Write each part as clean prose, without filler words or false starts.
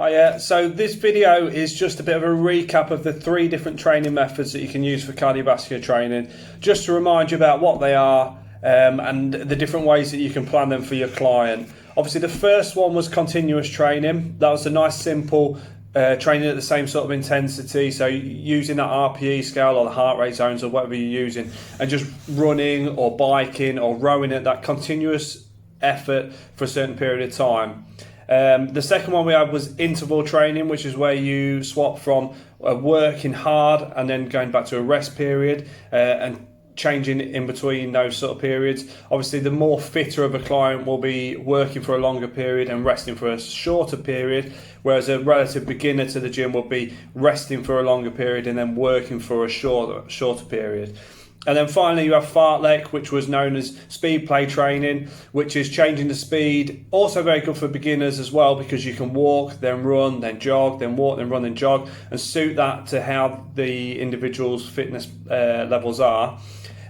Hiya. So this video is just a bit of a recap of the 3 different training methods that you can use for cardiovascular training, just to remind you about what they are and the different ways that you can plan them for your client. Obviously the first one was continuous training. That was a nice simple training at the same sort of intensity, so using that RPE scale or the heart rate zones or whatever you're using, and just running or biking or rowing at that continuous effort for a certain period of time. The second one we had was interval training, which is where you swap from working hard and then going back to a rest period and changing in between those sort of periods. Obviously, the more fitter of a client will be working for a longer period and resting for a shorter period, whereas a relative beginner to the gym will be resting for a longer period and then working for a shorter period. And then finally you have fartlek, which was known as speed play training, which is changing the speed. Also very good for beginners as well, because you can walk, then run, then jog, then walk, then run, then jog, and suit that to how the individual's fitness levels are.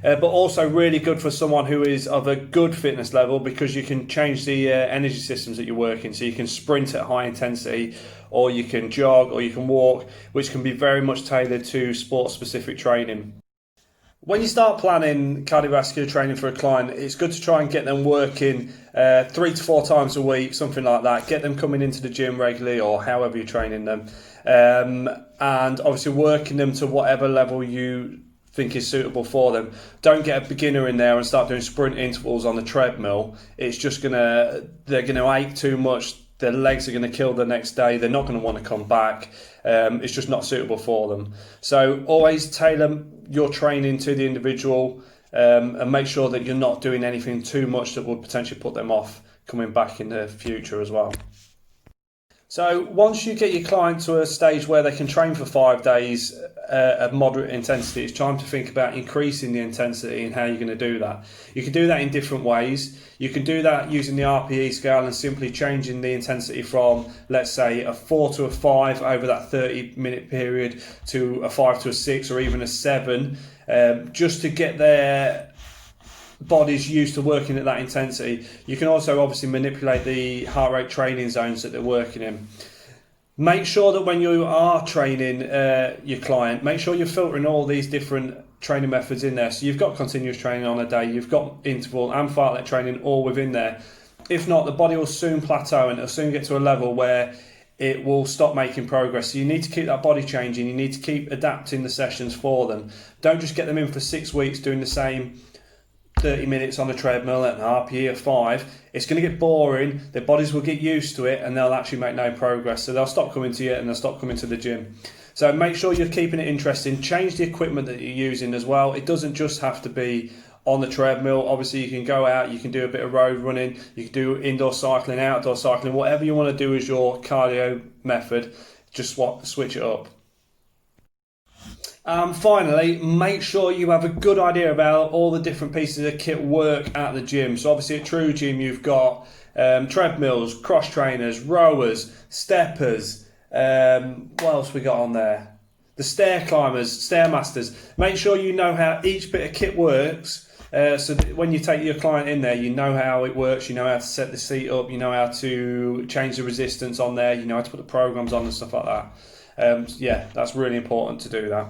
But also really good for someone who is of a good fitness level, because you can change the energy systems that you're working. So you can sprint at high intensity, or you can jog, or you can walk, which can be very much tailored to sport-specific training. When you start planning cardiovascular training for a client, it's good to try and get them working 3 to 4 times a week, something like that. Get them coming into the gym regularly, or however you're training them, and obviously working them to whatever level you think is suitable for them. Don't get a beginner in there and start doing sprint intervals on the treadmill. It's just they're gonna ache too much. Their legs are going to kill the next day. They're not going to want to come back. It's just not suitable for them. So always tailor your training to the individual, and make sure that you're not doing anything too much that would potentially put them off coming back in the future as well. So once you get your client to a stage where they can train for 5 days at moderate intensity, it's time to think about increasing the intensity and how you're going to do that. You can do that in different ways. You can do that using the RPE scale and simply changing the intensity from, let's say, a 4 to a 5 over that 30-minute period to a 5 to a 6 or even a 7, just to get their bodies used to working at that intensity. You can also obviously manipulate the heart rate training zones that they're working in. Make sure that when you are training your client, make sure you're filtering all these different training methods in there. So you've got continuous training on a day, you've got interval and fartlek training all within there. If not, the body will soon plateau and it'll soon get to a level where it will stop making progress. So you need to keep that body changing. You need to keep adapting the sessions for them. Don't just get them in for 6 weeks doing the same 30 minutes on the treadmill at an RPE of 5. It's going to get boring, their bodies will get used to it, and they'll actually make no progress. So they'll stop coming to you and they'll stop coming to the gym. So make sure you're keeping it interesting. Change the equipment that you're using as well. It doesn't just have to be on the treadmill. Obviously you can go out, you can do a bit of road running, you can do indoor cycling, outdoor cycling, whatever you want to do as your cardio method, just switch it up. Finally, make sure you have a good idea about all the different pieces of kit work at the gym. So obviously at True Gym you've got treadmills, cross trainers, rowers, steppers, what else we got on there? The stair climbers, stairmasters. Make sure you know how each bit of kit works, so that when you take your client in there, you know how it works, you know how to set the seat up, you know how to change the resistance on there, you know how to put the programs on and stuff like that. Yeah, that's really important to do that.